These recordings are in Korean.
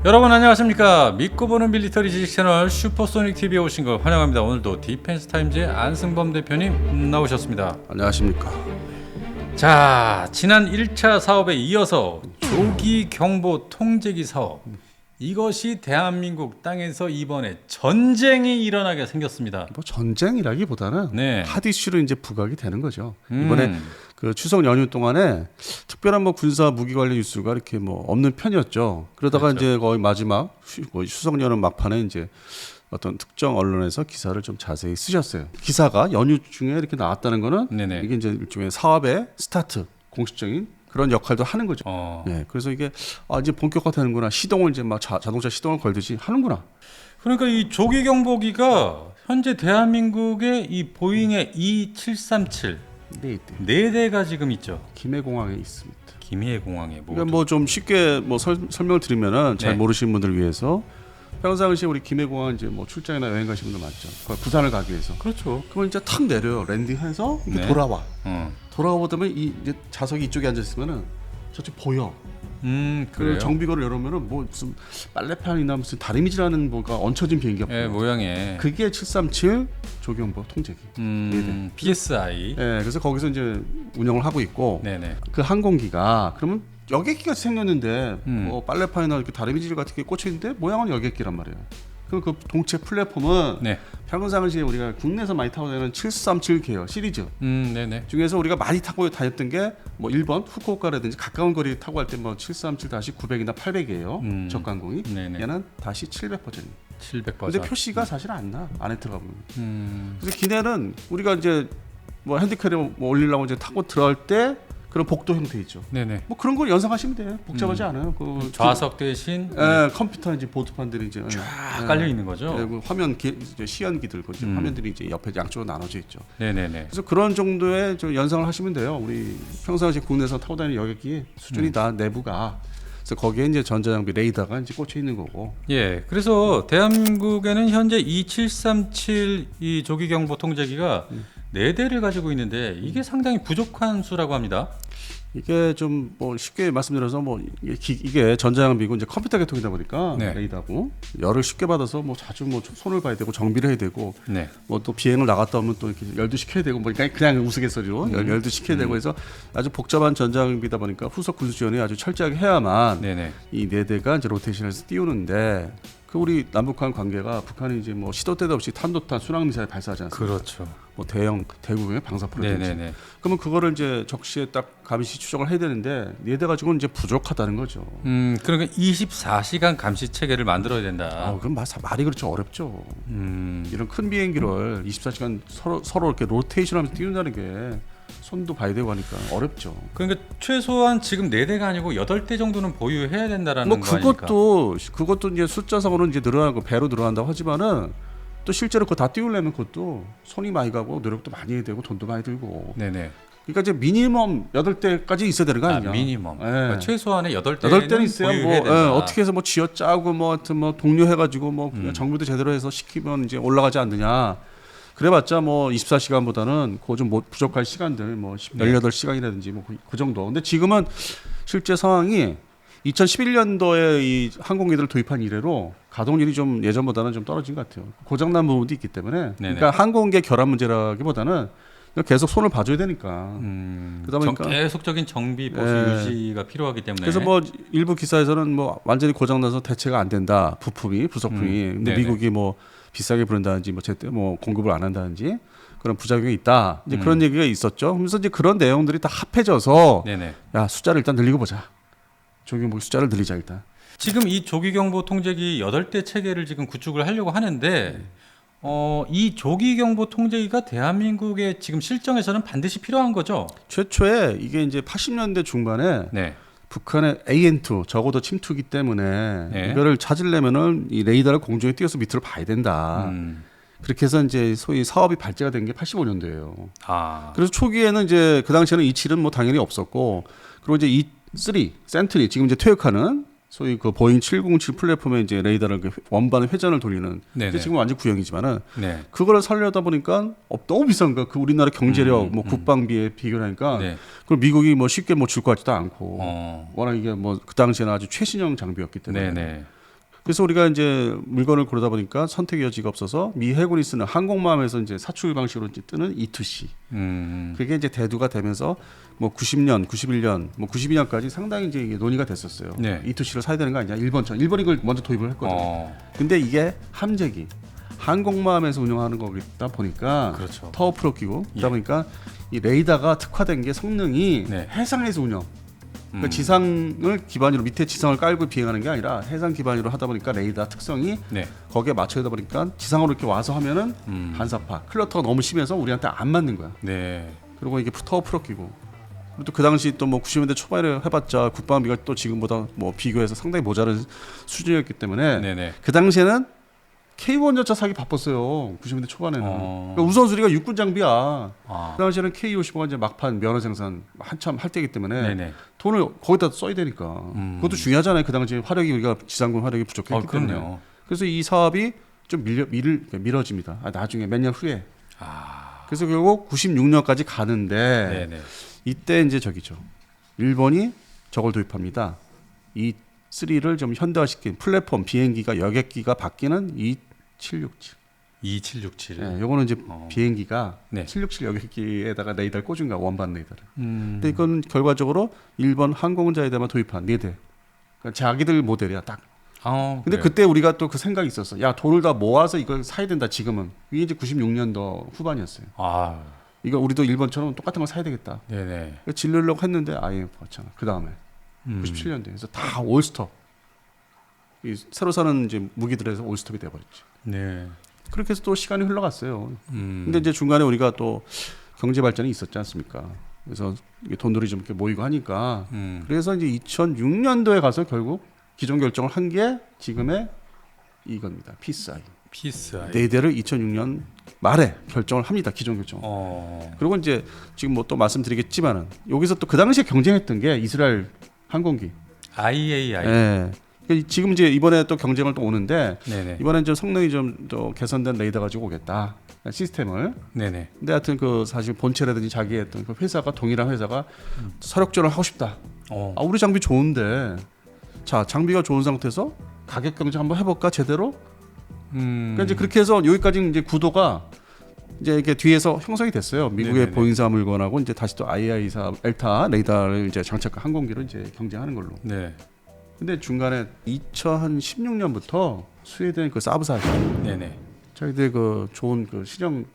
여러분 안녕하십니까. 믿고 보는 밀리터리 지식 채널 슈퍼소닉 TV에 오신 걸 환영합니다. 오늘도 디펜스 타임즈의 안승범 대표님 나오셨습니다. 안녕하십니까. 자, 지난 1차 사업에 이어서 조기 경보 통제기 사업, 이것이 대한민국 땅에서 이번에 전쟁이 일어나게 생겼습니다. 뭐 전쟁이라기보다는 네. 핫 이슈로 이제 부각이 되는 거죠. 이번에 그 추석 연휴 동안에 특별한 뭐 군사 무기 관련 뉴스가 이렇게 뭐 없는 편이었죠. 그러다가 그렇죠. 이제 거의 마지막 추석 연휴 막판에 이제 어떤 특정 언론에서 기사를 좀 자세히 쓰셨어요. 기사가 연휴 중에 이렇게 나왔다는 거는 네네. 이게 이제 일종의 사업의 스타트, 공식적인 그런 역할도 하는 거죠. 네, 그래서 이게 이제 본격화되는구나. 시동을 이제 막 자동차 시동을 걸듯이 하는구나. 그러니까 이 조기 경보기가 현재 대한민국의 이 보잉의 E737 네 대가 지금 있죠. 김해공항에 있습니다. 김해 공항에 모두. 그러니까 뭐 좀 쉽게 뭐 설명을 드리면은 잘 네. 모르시는 분들을 위해서 평상시에 우리 김해공항 이제 뭐 출장이나 여행 가시는 분들 많죠. 부산을 가기 위해서. 그렇죠. 그러면 이제 탁 내려요. 랜딩해서 이렇게 네. 돌아와. 어. 돌아와 보면 이 이제 좌석이 이쪽에 앉아 있으면은 저쪽 보여. 그래요. 그리고 정비거를 열으면은 뭐 무슨 빨래판이나 무슨 다리미질하는 뭐가 얹혀진 비행기가 보여. 예, 모양에. 그게 737 조경보 통제기. 네네. PSI. 네, 그래서 거기서 이제 운영을 하고 있고 네네. 그 항공기가 그러면 여객기가 생겼는데 음. 빨래판이나 이렇게 다리미질 같은 게 꽂혀 있는데 모양은 여객기란 말이에요. 그럼 그 동체 플랫폼은 네. 평상시에 우리가 국내에서 많이 타고 다니는 737 계열 시리즈 네네. 중에서 우리가 많이 타고 다녔던 게 뭐 1번 후쿠오카라든지 가까운 거리 타고 갈 때 뭐 737-900이나 800이에요. 저가항공이. 네네. 얘는 다시 700 버전이에요. 700 근데 버전. 표시가 사실 안 나. 안에 들어가 보면. 그래서 음. 기내는 우리가 이제 뭐 핸디캡에 뭐 올리려고 이제 타고 들어갈 때 그런 복도 형태 있죠. 네네. 뭐 그런 걸 연상하시면 돼요. 복잡하지 않아요. 그 좌석 대신 컴퓨터 이제 보드판들이 이제 쫙 깔려 있는 거죠. 그 화면 이제 시연기들 그 화면들이 이제 옆에 양쪽으로 나눠져 있죠. 네네네. 그래서 그런 정도의 좀 연상을 하시면 돼요. 우리 평상시 국내에서 타고 다니는 여객기 수준이 다 내부가. 그래서 거기에 이제 전자장비 레이더가 이제 꽂혀 있는 거고. 예. 그래서 대한민국에는 현재 E737 이 조기 경보 통제기가 네 대를 가지고 있는데 이게 상당히 부족한 수라고 합니다. 이게 좀 뭐 쉽게 말씀드려서 뭐 이게 전자장비고 이제 컴퓨터 계통이다 보니까 네. 레이더고 열을 쉽게 받아서 뭐 자주 뭐 손을 봐야 되고 정비를 해야 되고 네. 뭐 또 비행을 나갔다 오면 또 이렇게 열도 식혀야 되고 뭐 그냥 우스갯소리로 열도 식혀야 되고 해서 아주 복잡한 전자장비다 보니까 후속 군수 지원이 아주 철저하게 해야만 네네. 이 네 대가 이제 로테이션에서 띄우는데 그 우리 남북한 관계가 북한이 이제 뭐 시도 때도 없이 탄도탄 순항 미사일 발사하지 않습니까? 그렇죠. 뭐 대형 대구경의 방사포라든지. 네네네. 그러면 그거를 이제 적시에 딱 감시 추적을 해야 되는데 네 대 가지고는 이제 부족하다는 거죠. 그러니까 24시간 감시 체계를 만들어야 된다. 그럼 말이 그렇죠. 어렵죠. 이런 큰 비행기를 24시간 서로 이렇게 로테이션하면서 띄운다는 게 손도 봐야 되고 하니까 어렵죠. 그러니까 최소한 지금 4대가 아니고 8대 정도는 보유해야 된다라는 뭐 거 아닙니까? 그것도 이제 숫자상으로는 이제 늘어나고 배로 늘어난다고 하지만은 또 실제로 그거 다 띄우려면 그것도 손이 많이 가고 노력도 많이 해야 되고 돈도 많이 들고. 네네. 그러니까 이제 미니멈 8대까지 있어야 되는 거 아니냐? 미니멈. 예. 그러니까 최소한의 8대는 8대는 있어야 뭐 된다. 어떻게 해서 뭐 쥐어 짜고 뭐 하여튼 뭐 독려해가지고 뭐 정부도 제대로 해서 시키면 이제 올라가지 않느냐. 그래봤자 뭐 24시간보다는 그 좀 부족할 시간들 뭐 18시간이라든지 뭐 그 정도. 근데 지금은 실제 상황이 2011년도에 이 항공기들을 도입한 이래로 가동률이 좀 예전보다는 좀 떨어진 것 같아요. 고장난 부분도 있기 때문에. 그러니까 항공기의 결함 문제라기보다는 계속 손을 봐줘야 되니까. 그러다 보니까 계속적인 정비 보수 유지가 필요하기 때문에. 그래서 뭐 일부 기사에서는 뭐 완전히 고장나서 대체가 안 된다. 부속품이. 근데 미국이 뭐 비싸게 부른다든지 뭐 제때 뭐 공급을 안 한다든지 그런 부작용이 있다. 이제 그런 얘기가 있었죠. 그래서 이제 그런 내용들이 다 합해져서 네네. 야 숫자를 일단 늘리고 보자. 조경보 숫자를 늘리자 일단. 지금 이 조기 경보 통제기 8대 체계를 지금 구축을 하려고 하는데 이 조기 경보 통제기가 대한민국의 지금 실정에서는 반드시 필요한 거죠. 최초에 이게 이제 80년대 중반에 네. 북한의 AN2 적어도 침투기 때문에 네. 이거를 찾으려면은 이 레이더를 공중에 띄워서 밑으로 봐야 된다. 그렇게 해서 이제 소위 사업이 발제가 된 게 85년도예요. 그래서 초기에는 이제 그 당시에는 E7은 뭐 당연히 없었고 그리고 이제 E3 센트리 지금 이제 퇴역하는 소위 그 보잉 707 플랫폼에 이제 레이더를 원반 회전을 돌리는 지금 완전 구형이지만은 네. 그거를 살려다 보니까 너무 비싼 거야. 그 우리나라 경제력, 뭐 국방비에 비교하니까 네. 그걸 미국이 뭐 쉽게 뭐 줄 것 같지도 않고 워낙 이게 뭐 그 당시에는 아주 최신형 장비였기 때문에. 네네. 그래서 우리가 이제 물건을 고르다 보니까 선택의 여지가 없어서 미 해군이 쓰는 항공모함에서 이제 사출 방식으로 이제 뜨는 E2C. 그게 이제 대두가 되면서 뭐 90년, 91년, 뭐 92년까지 상당히 이제 이게 논의가 됐었어요. 네. E2C를 사야 되는 거 아니냐? 일본처럼. 일본이 이걸 먼저 도입을 했거든요. 근데 이게 함재기, 항공모함에서 운영하는 거다 보니까 그렇죠. 타워 프로 끼고 예. 그러다 보니까 이 레이더가 특화된 게 성능이 네. 해상에서 운영. 그러니까 지상을 기반으로 밑에 지상을 깔고 비행하는 게 아니라 해상 기반으로 하다 보니까 레이더 특성이 네. 거기에 맞춰다 보니까 지상으로 이렇게 와서 하면은 반사파, 클러터가 너무 심해서 우리한테 안 맞는 거야. 네. 그리고 이게 타워 프로 끼고 또 그 당시 또 뭐 90년대 초반에 해봤자 국방비가 또 지금보다 뭐 비교해서 상당히 모자른 수준이었기 때문에 네네. 그 당시에는 K1 전차 사기 바빴어요. 90년대 초반에는. 그러니까 우선순위가 육군 장비야. 아. 그 당시에는 K55가 이제 막판 면허 생산 한참 할 때이기 때문에 네네. 돈을 거기다 써야 되니까. 그것도 중요하잖아요. 그 당시에 화력이 우리가 지상군 화력이 부족했기 때문에. 그럼요. 그래서 이 사업이 좀 미뤄집니다. 나중에 몇 년 후에. 그래서 결국 96년까지 가는데 네네. 이때 이제 저기죠. 일본이 저걸 도입합니다. 이 3를 좀 현대화시킨 플랫폼 비행기가 여객기가 바뀌는 2767. 2767. 네, 요거는 이제 비행기가 네. 767 여객기에다가 레이더를 꽂은 거야. 원반 레이더를. 근데 근데 이건 결과적으로 일본 항공자에다만 도입한 4대. 그러니까 자기들 모델이야 딱. 근데 그래요. 그때 우리가 또 그 생각이 있었어. 야 돈을 다 모아서 이걸 사야 된다 지금은. 이게 이제 96년도 후반이었어요. 아, 이거 우리도 일본처럼 똑같은 걸 사야 되겠다. 네네. 질르려고 했는데 IMF 왔잖아. 그 다음에 97년도에 그래서 다 올스톱. 이 새로 사는 이제 무기들에서 올스톱이 돼버렸지. 네. 그렇게 해서 또 시간이 흘러갔어요. 음. 근데 이제 중간에 우리가 또 경제 발전이 있었지 않습니까? 그래서 이게 돈들이 좀 이렇게 모이고 하니까 그래서 이제 2006년도에 가서 결국 기존 결정을 한 게 지금의 이겁니다. 피스아이. 피스. 네 대를 2006년 말에 결정을 합니다. 기존 결정. 그리고 이제 지금 뭐 또 말씀드리겠지만은 여기서 또 그 당시에 경쟁했던 게 이스라엘 항공기. IAI. 예. 지금 이제 이번에 또 경쟁을 또 오는데 네네. 이번엔 좀 성능이 좀 더 개선된 레이더 가지고 오겠다. 시스템을. 네네. 근데 하여튼 그 사실 본체라든지 자기 했던 그 회사가 동일한 회사가 서력전을 하고 싶다. 우리 장비 좋은데 자 장비가 좋은 상태에서 가격 경쟁 한번 해볼까 제대로. 그러니까 이제 그렇게 해서 여기까지 이제 구도가 이제 이렇게 뒤에서 형성이 됐어요. 미국의 네네네. 보잉사 물건하고 이제 다시 또 IAE사 엘타 레이더를 이제 장착한 항공기로 이제 경쟁하는 걸로. 네. 근데 중간에 2016년부터 스웨덴 그 사브사 네네. 저희들 그 좋은 그 실형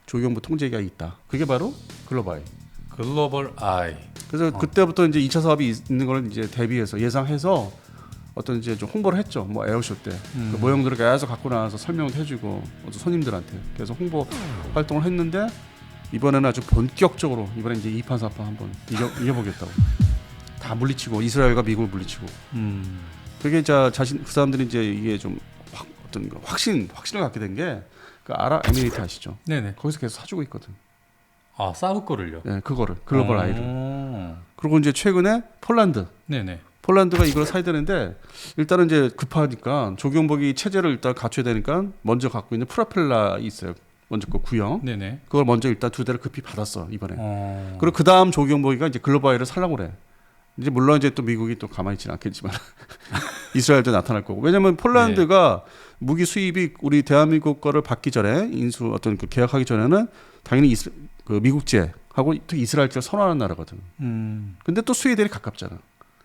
조경부 통제기가 있다. 그게 바로 글로바이. 글로벌 아이. 그래서 그때부터 이제 2차 사업이 있는 걸 이제 대비해서 예상해서 어떤 이제 좀 홍보를 했죠. 뭐 에어쇼 때 그 모형들을 계속 갖고 나와서 설명을 해주고 어떤 손님들한테 계속 홍보 활동을 했는데 이번에는 아주 본격적으로 이번에 이제 2판 4판 한번 이겨보겠다고 다 물리치고 이스라엘과 미국을 물리치고 그게 자신 그 사람들이 이제 이게 좀 어떤 확신을 갖게 된 게 그 아랍에미리트 아시죠? 네네. 거기서 계속 사주고 있거든. 아, 사우 거를요. 네, 그거를 글로벌 아이를. 오. 그리고 이제 최근에 네네. 폴란드가 이걸 사야 되는데 일단은 이제 급하니까 조경보기 체제를 일단 갖춰야 되니까 먼저 갖고 있는 프로펠러 있어요. 먼저 거 구형. 네네. 그걸 먼저 일단 2대를 급히 받았어 이번에. 어. 그리고 그 다음 조경보기가 이제 글로벌을 살라고 그래. 이제 물론 이제 또 미국이 또 가만히 있지는 않겠지만 이스라엘도 나타날 거고. 왜냐하면 폴란드가 무기 수입이 우리 대한민국 거를 받기 전에 인수 어떤 그 계약하기 전에는 당연히 그 미국제하고 또 이스라엘제를 선호하는 나라거든. 근데 또 스웨덴이 가깝잖아.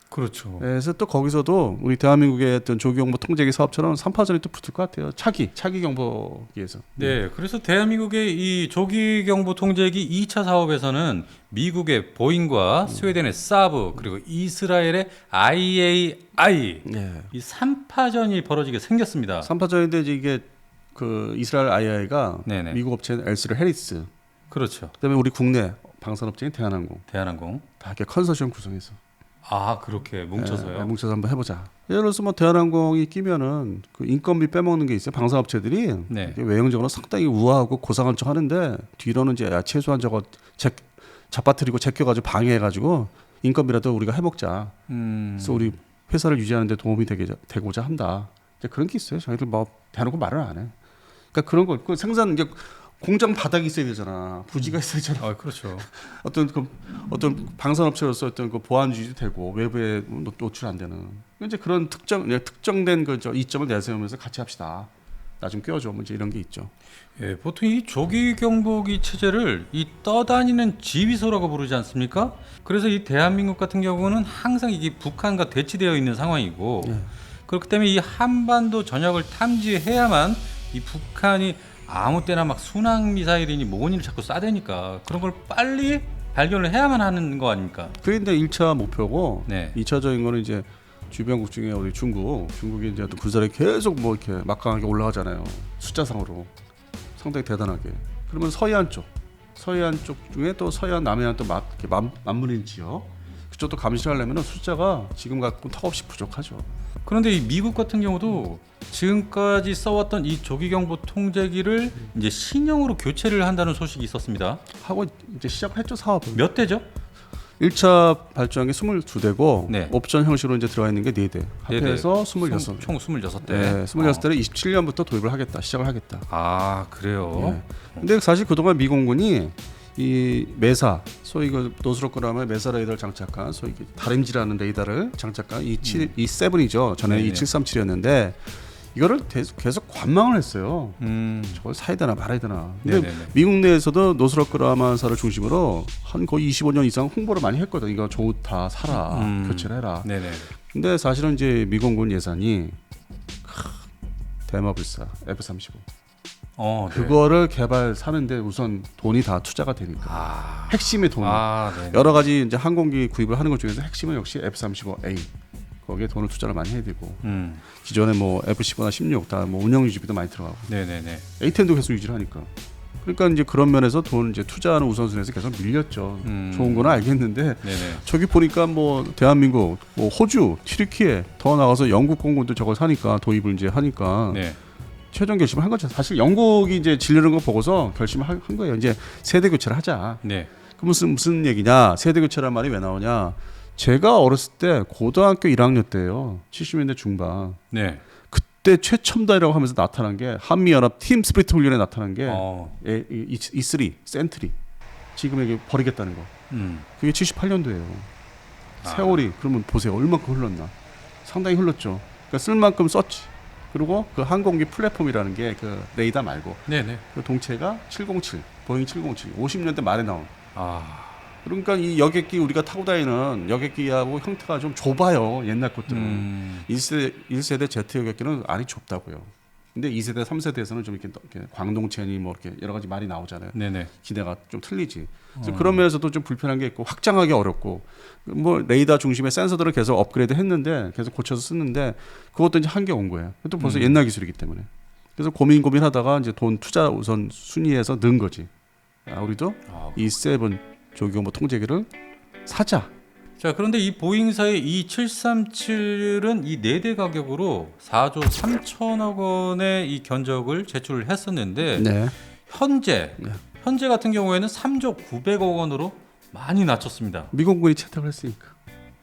그렇죠. 그래서 또 거기서도 우리 대한민국의 어떤 조기경보 통제기 사업처럼 3파전이 또 붙을 것 같아요. 차기 경보기에서. 네, 그래서 대한민국의 이 조기 경보 통제기 2차 사업에서는 미국의 보잉과 스웨덴의 사브 그리고 이스라엘의 IAI 네. 이 3파전이 벌어지게 생겼습니다. 3파전인데 이게 그 이스라엘 II가 네네. 미국 업체인 엘스를 해리스, 그렇죠. 그다음에 우리 국내 방산업체인 대한항공 대한항공. 다 이렇게 컨소시엄 구성해서 아, 그렇게 뭉쳐서요. 네, 뭉쳐서 한번 해보자. 예를 들어서 뭐 대한항공이 끼면은 그 인건비 빼먹는 게 있어요. 방산업체들이 네. 외형적으로 상당히 우아하고 고상한 척 하는데 뒤로는 이제 야, 최소한 저거 잡아뜨리고 제껴가지고 방해해가지고 인건비라도 우리가 해먹자. 그래서 우리 회사를 유지하는데 도움이 되고자 한다. 이제 그런 게 있어요. 저희들 뭐 대놓고 말을 안 해. 그러니까 그런 거, 그 생산 이제 공장 바닥이 있어야 되잖아. 부지가 있어야 되잖아. 아, 그렇죠. 어떤 방산업체로서 어떤 그 보안주의도 되고 외부에 노출 안 되는 이제 그런 특정된 그 이점을 내세우면서 같이 합시다. 나 좀 껴줘. 뭐 이제 이런 게 있죠. 예, 보통 이 조기 경보기 체제를 이 떠다니는 지휘소라고 부르지 않습니까? 그래서 이 대한민국 같은 경우는 항상 이게 북한과 대치되어 있는 상황이고 그렇기 때문에 이 한반도 전역을 탐지해야만 이 북한이 아무 때나 막 순항 미사일이니 뭐니를 자꾸 쏴대니까 그런 걸 빨리 발견을 해야만 하는 거 아닙니까? 그게 이제 1차 목표고 네. 2차적인 거는 이제 주변국 중에 우리 중국이 이제 또 군사력이 계속 뭐 이렇게 막강하게 올라가잖아요. 숫자상으로 상당히 대단하게. 그러면 서해안 쪽 중에 또 서해안 남해안 또 맞물린 지역 그쪽도 감시하려면 숫자가 지금 갖고 턱없이 부족하죠. 그런데 이 미국 같은 경우도 지금까지 써왔던 이 조기경보 통제기를 이제 신형으로 교체를 한다는 소식이 있었습니다. 하고 이제 시작했죠 사업을. 몇 대죠? 1차 발주한 게 22대고 네. 옵션 형식으로 이제 들어가 있는 게 4대. 합해서 26. 총 26대. 네, 26대를 27년부터 도입을 하겠다. 시작을 하겠다. 아, 그래요? 네. 근데 사실 그동안 미공군이 이 메사 소위 그 노스로크라면 메사 레이더를 장착한 소위 다림질하는 레이더를 장착한 이 7이죠. 전에 네네. 이 737이었는데 이거를 계속 관망을 했어요. 저걸 사야 되나 말아야 되나. 근데 네네네. 미국 내에서도 노스로크라만사를 중심으로 한 거의 25년 이상 홍보를 많이 했거든. 이거 좋다, 사라, 교체를 해라. 네네. 근데 사실은 이제 미공군 예산이 대마불사 F-35 네. 그거를 사는데 우선 돈이 다 투자가 되니까 핵심의 돈 네. 여러 가지 이제 항공기 구입을 하는 것 중에서 핵심은 역시 F-35A 거기에 돈을 투자를 많이 해야 되고 기존에 뭐 F-15나 16 다 뭐 운영 유지비도 많이 들어가고 네네네. A-10도 계속 유지를 하니까 그러니까 이제 그런 면에서 돈 이제 투자하는 우선순위에서 계속 밀렸죠. 좋은 거는 알겠는데 네네. 저기 보니까 뭐 대한민국, 뭐 호주, 튀르키예 더 나가서 영국 공군도 저걸 사니까 도입을 이제 하니까 네. 최종 결심을 한 거죠. 사실 영국이 이제 질르는 거 보고서 결심을 한 거예요. 이제 세대 교체를 하자. 네. 그 무슨 얘기냐? 세대 교체란 말이 왜 나오냐? 제가 어렸을 때 고등학교 1학년 때요. 70년대 중반. 네. 그때 최첨단이라고 하면서 나타난 게 한미연합 팀 스피릿 훈련에 나타난 게 E3 센트리. 지금 여기 버리겠다는 거. 그게 78년도예요. 세월이 그러면 보세요. 얼마큼 흘렀나? 상당히 흘렀죠. 그러니까 쓸 만큼 썼지. 그리고 그 항공기 플랫폼이라는 게 그 레이더 말고 네네. 그 동체가 707 보잉 707 50년대 말에 나온. 그러니까 이 여객기 우리가 타고 다니는 여객기하고 형태가 좀 좁아요. 옛날 것들은 1세대 제트 여객기는 안이 좁다고요. 근데 2세대, 3세대에서는 좀 이렇게 광동체니 뭐 이렇게 여러 가지 말이 나오잖아요. 네네. 기대가 좀 틀리지. 그래서 그런 면에서도 좀 불편한 게 있고 확장하기 어렵고 뭐 레이더 중심의 센서들을 계속 업그레이드 했는데 계속 고쳐서 쓰는데 그것도 이제 한계 온 거예요. 또 벌써 옛날 기술이기 때문에. 그래서 고민하다가 이제 돈 투자 우선 순위에서 넣은 거지. 우리도 이 세븐 조기경보 통제기를 사자. 자, 그런데 이 보잉사의 이 737은 이 4대 가격으로 4조 3천억 원의 이 견적을 제출을 했었는데 네. 현재 같은 경우에는 3조 900억 원으로 많이 낮췄습니다. 미공군이 채택을 했으니까.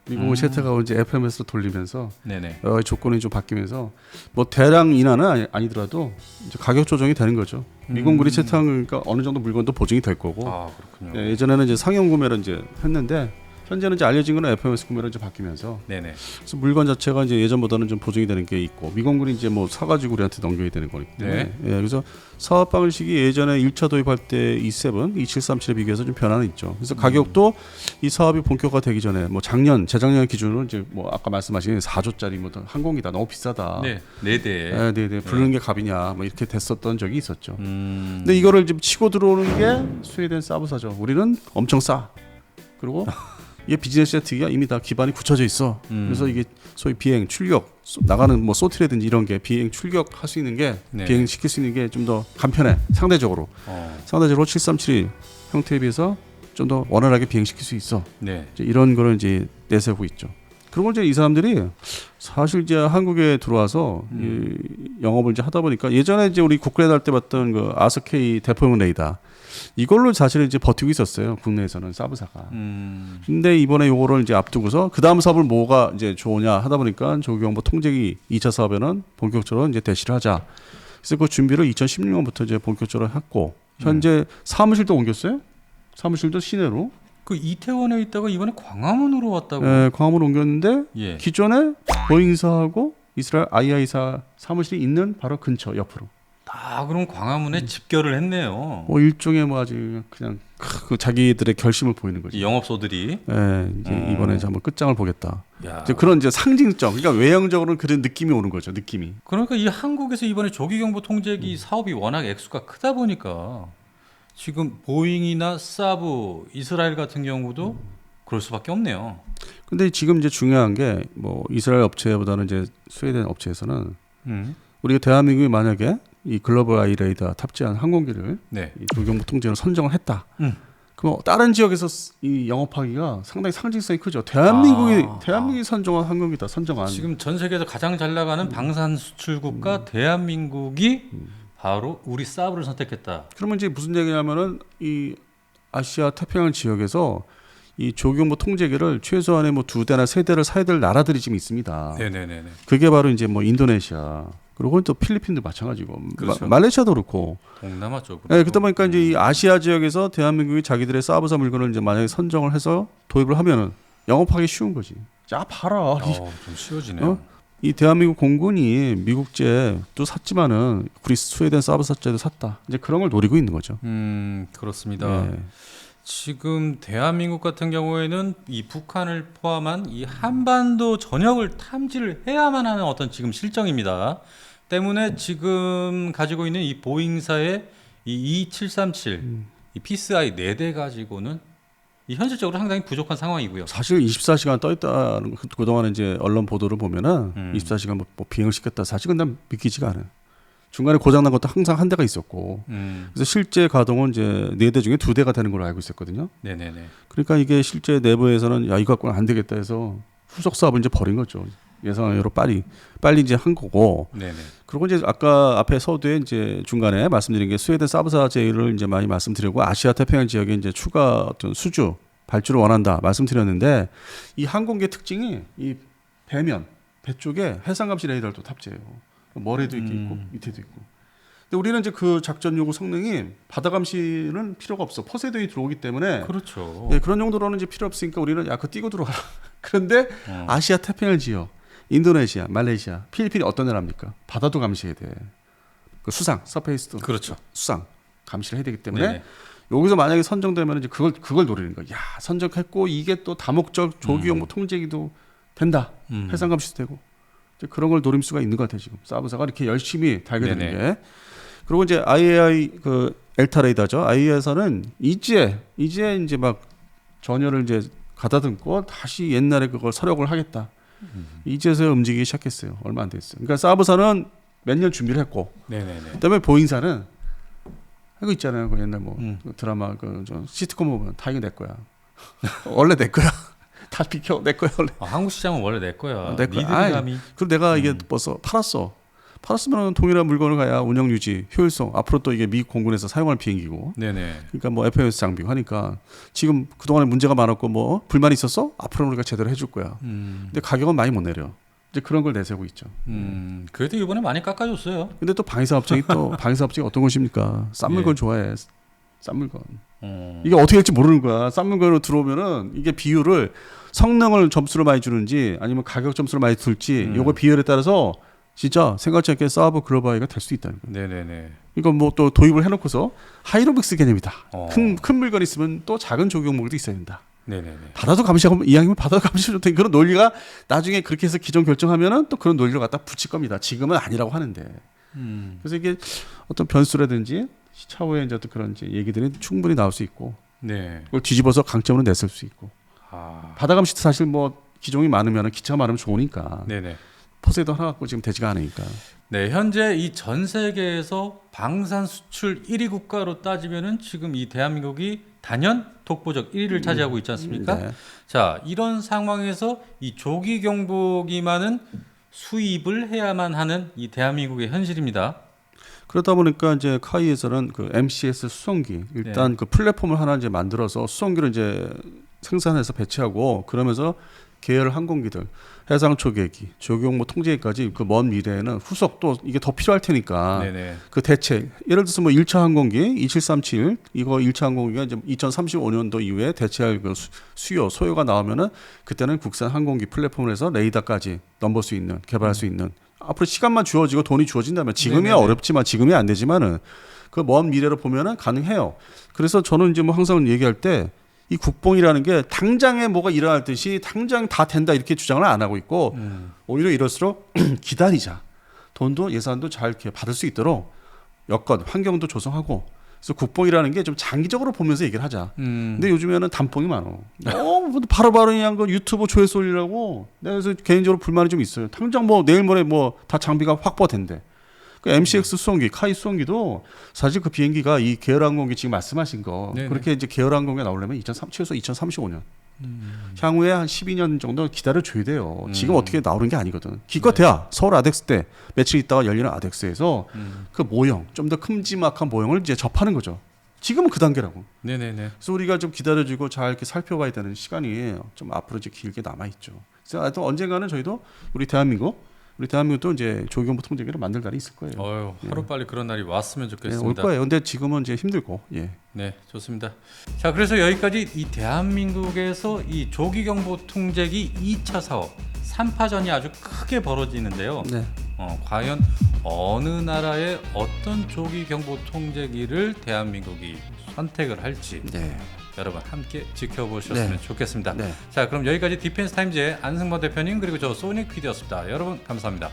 미국은 채택하고 이제 FMS로 돌리면서 네네. 여러 가지 조건이 좀 바뀌면서 뭐 대량 인하는 아니더라도 이제 가격 조정이 되는 거죠. 미공군이 채택하니까 어느 정도 물건도 보증이 될 거고. 그렇군요. 네, 예전에는 이제 상용 구매를 이제 했는데 현재는 이제 알려진 거는 FMS 구매로 이제 바뀌면서 네네. 그래서 물건 자체가 이제 예전보다는 좀 보증이 되는 게 있고 미공군이 이제 뭐 사가지고 우리한테 넘겨야 되는 거기 때문에 네. 예, 그래서 사업 방식이 예전에 1차 도입할 때 E7, E737에 비교해서 좀 변화는 있죠. 그래서 가격도 이 사업이 본격화되기 전에 뭐 재작년 기준으로 이제 뭐 아까 말씀하신 4조짜리 뭐 항공기다 너무 비싸다. 네. 4대. 네, 부르는 게 값이냐 뭐 이렇게 됐었던 적이 있었죠. 근데 이거를 지금 치고 들어오는 게 스웨덴 사브사죠. 우리는 엄청 싸. 그리고 이게 비즈니스 제트기가 이미 다 기반이 굳혀져 있어. 그래서 이게 소위 비행 출격 나가는 뭐 소티라든지 이런 게 비행 출격할 수 있는 게 네. 비행 시킬 수 있는 게 좀 더 간편해. 상대적으로 737 형태에 비해서 좀 더 원활하게 비행시킬 수 있어. 네. 이제 이런 거를 이제 내세우고 있죠. 그리고 이제 이 사람들이 사실 이제 한국에 들어와서 이 영업을 이제 하다 보니까 예전에 이제 우리 국내에 할 때 봤던 그 아스케이 대포용 레이더 이걸로 사실 이제 버티고 있었어요. 국내에서는 사브사가. 근데 이번에 요거를 이제 앞두고서 그 다음 사업을 뭐가 이제 좋으냐 하다 보니까 조기경보 통제기 2차 사업에는 본격적으로 이제 대시를 하자. 그래서 그 준비를 2016년부터 이제 본격적으로 했고 현재 사무실도 옮겼어요. 사무실도 시내로. 그 이태원에 있다가 이번에 광화문으로 왔다고. 예, 광화문 옮겼는데 예. 기존에 보잉사하고 이스라엘 II사 사무실이 있는 바로 근처 옆으로. 그럼 광화문에 집결을 했네요. 뭐 일종의 뭐 아주 그냥 그 자기들의 결심을 보이는 거지. 이 영업소들이. 예, 이제 이번에 이제 한번 끝장을 보겠다. 야. 이제 그런 이제 상징적, 그러니까 외형적으로는 그런 느낌이 오는 거죠. 느낌이. 그러니까 이 한국에서 이번에 조기경보 통제기 사업이 워낙 액수가 크다 보니까 지금 보잉이나 사브, 이스라엘 같은 경우도 그럴 수밖에 없네요. 근데 지금 이제 중요한 게 뭐 이스라엘 업체보다는 이제 스웨덴 업체에서는 우리가 대한민국이 만약에 이 글로벌 아이레이더 탑재한 항공기를 네. 이 조기경보 통제로 선정을 했다. 그럼 다른 지역에서 이 영업하기가 상당히 상징성이 크죠. 대한민국이 선정한 항공기다. 선정한. 지금 전 세계에서 가장 잘 나가는 방산 수출 국가 대한민국이 바로 우리 사브를 선택했다. 그러면 이제 무슨 얘기냐면은 이 아시아 태평양 지역에서 이 조기경보 통제기를 최소한의 뭐 2대나 3대를 사야 될 나라들이 지금 있습니다. 네네네. 그게 바로 이제 뭐 인도네시아 그리고 또 필리핀도 마찬가지고 그렇죠. 말레이시아도 그렇고. 동남아 쪽으로. 네, 그러다 보니까 이제 이 아시아 지역에서 대한민국이 자기들의 사브사 물건을 이제 만약에 선정을 해서 도입을 하면은 영업하기 쉬운 거지. 자, 봐라. 좀 쉬워지네요. 이 대한민국 공군이 미국제도 샀지만은 그리스 스웨덴 사브사제도 샀다. 이제 그런 걸 노리고 있는 거죠. 그렇습니다. 네. 지금 대한민국 같은 경우에는 이 북한을 포함한 이 한반도 전역을 탐지를 해야만 하는 어떤 지금 실정입니다. 때문에 지금 가지고 있는 이 보잉사의 이 2737, 이 피스아이 4대 가지고는 이 현실적으로 상당히 부족한 상황이고요. 사실 24시간 떠 있다는 그동안 이제 언론 보도를 보면은 24시간 뭐 비행을 시켰다. 사실은 난 믿기지가 않아요. 중간에 고장 난 것도 항상 한 대가 있었고, 그래서 실제 가동은 이제 4대 중에 2대가 되는 걸로 알고 있었거든요. 네네네. 그러니까 이게 실제 내부에서는 야 이거 갖고는 안 되겠다 해서 후속 사업을 이제 버린 거죠. 예상외로 빨리 이제 한 거고. 네네. 그리고 이제 아까 앞에 서두에 이제 중간에 말씀드린 게 스웨덴 사브사 제의를 이제 많이 말씀드리고 아시아 태평양 지역에 이제 추가 어떤 수주 발주를 원한다 말씀드렸는데 이 항공기의 특징이 이 배 쪽에 해상 감시 레이더를 또 탑재해요. 머리도 있고 밑에도 있고. 근데 우리는 이제 그 작전 요구 성능이 바다 감시는 필요가 없어. 포세이돈이 들어오기 때문에. 그렇죠. 네, 그런 용도로는 이제 필요 없으니까 우리는 야 그거 띄고 들어가라. 그런데 아시아 태평양 지역, 인도네시아, 말레이시아, 필리핀이 어떤 나라입니까? 바다도 감시해야 돼. 그 수상, 서페이스도 그렇죠. 수상 감시를 해야 되기 때문에 네네. 여기서 만약에 선정되면 이제 그걸 노리는 거야. 야 선정했고 이게 또 다목적 조기용 통제기도 된다. 해상 감시도 되고. 그런 걸 노릴 수가 있는 것 같아요 지금 사브사가 이렇게 열심히 달겨드는 게. 그리고 이제 IAI 그 엘타 레이더죠. IA에서는 이제 이제 막 전열을 이제 가다듬고 다시 옛날에 그걸 서력을 하겠다. 이제서야 움직이기 시작했어요. 얼마 안 됐어요. 그러니까 사브사는 몇 년 준비를 했고, 네네네. 그다음에 보잉사는 이거 있잖아요. 그 옛날 뭐 드라마 그 시트콤 보면 다 이거 내 거야. 원래 내 거야. 다 비켜 내 거야 원래. 한국 시장은 원래 내 거야. 내 거야. 니들감이. 그럼 내가 이게 벌써 팔았으면 동일한 물건을 가야 운영 유지, 효율성. 앞으로 또 이게 미국 공군에서 사용할 비행기고. 네네. 그러니까 뭐 FMS 장비고 하니까 지금 그동안에 문제가 많았고 뭐 불만이 있었어? 앞으로는 우리가 제대로 해줄 거야. 근데 가격은 많이 못 내려. 이제 그런 걸 내세우고 있죠. 그래도 이번에 많이 깎아줬어요. 근데 또 방위사업체가 어떤 것입니까? 싼 물건 좋아해. 싼 물건. 이게 어떻게 될지 모르는 거야. 싼 물건으로 들어오면은 이게 비율을 성능을 점수를 많이 주는지 아니면 가격 점수를 많이 줄지 요거 비율에 따라서 진짜 생각지 않게 사브 글로바이가 될 수 있다는 거예요. 네네네. 이거 뭐 또 도입을 해놓고서 하이로빅스 개념이다. 어. 큰 물건 있으면 또 작은 조경목도 있어야 된다. 네네네. 바다도 감시하고 이왕이면 바다도 감시해도 되는 그런 논리가 나중에 그렇게 해서 기존 결정하면은 또 그런 논리를 갖다 붙일 겁니다. 지금은 아니라고 하는데. 그래서 이게 어떤 변수라든지 차후에 이제 어떤 그런 이제 얘기들이 충분히 나올 수 있고, 네. 그걸 뒤집어서 강점으로 냈을 수 있고. 아. 바다 감시도 사실 뭐 기종이 많으면 기차가 많으면 좋으니까. 네네. 포세이돈 하나 갖고 지금 되지가 않으니까. 네, 현재 이 전 세계에서 방산 수출 1위 국가로 따지면은 지금 이 대한민국이 단연 독보적 1위를 차지하고 있지 않습니까? 네. 자, 이런 상황에서 이 조기 경보기만은 수입을 해야만 하는 이 대한민국의 현실입니다. 그러다 보니까 이제 카이에서는 그 MCS 수송기 일단 그 플랫폼을 하나 이제 만들어서 수송기를 이제 생산해서 배치하고 그러면서 계열 항공기들, 해상 초계기, 조기경보 통제기까지 그 먼 미래에는 후속 또 이게 더 필요할 테니까 네네. 그 대체 예를 들어서 뭐 1차 항공기 2737 이거 1차 항공기가 이제 2035년도 이후에 대체할 그 수요 소요가 나오면은 그때는 국산 항공기 플랫폼을 해서 레이더까지 넘볼 수 있는 개발할 수 있는 앞으로 시간만 주어지고 돈이 주어진다면 지금이야 네네네. 어렵지만 지금이 안 되지만은 그 먼 미래로 보면은 가능해요. 그래서 저는 이제 뭐 항상 얘기할 때 이 국뽕이라는 게 당장에 뭐가 일어날 듯이 당장 다 된다 이렇게 주장을 안 하고 있고 오히려 이럴수록 기다리자. 돈도 예산도 잘 이렇게 받을 수 있도록 여건 환경도 조성하고 그래서 국뽕이라는 게 좀 장기적으로 보면서 얘기를 하자. 근데 요즘에는 단뽕이 많어. 너무 바로바로 그냥 그 유튜브 조회수 올리라고 내가 그래서 개인적으로 불만이 좀 있어요. 당장 뭐 내일 모레 뭐 다 장비가 확보된대. 그 MCX 수송기, 카이 수송기도 사실 그 비행기가 이 계열항공기 지금 말씀하신 거 네네. 그렇게 이제 계열항공에 나오려면 최소 2035년. 향후에 한 12년 정도 기다려줘야 돼요. 지금 어떻게 나오는 게 아니거든. 기껏해야 서울 아덱스 때 며칠 있다가 열리는 아덱스에서 그 모형, 좀 더 큼지막한 모형을 이제 접하는 거죠. 지금은 그 단계라고. 네네네. 그래서 우리가 좀 기다려주고 잘 이렇게 살펴봐야 되는 시간이 좀 앞으로 이제 길게 남아있죠. 그래서 하여튼 언젠가는 저희도 우리 대한민국도 이제 조기경보 통제기를 만들 날이 있을 거예요. 어휴, 하루빨리 그런 날이 왔으면 예, 좋겠습니다. 올 거예요. 근데 지금은 이제 힘들고. 예. 네, 좋습니다. 자, 그래서 여기까지 이 대한민국에서 이 조기경보 통제기 2차 사업 3파전이 아주 크게 벌어지는데요. 네. 과연 어느 나라의 어떤 조기경보 통제기를 대한민국이 선택을 할지 네. 여러분 함께 지켜보셨으면 네. 좋겠습니다. 네. 자, 그럼 여기까지 디펜스 타임즈의 안승범 대표님 그리고 저 소닉 PD였습니다. 여러분 감사합니다.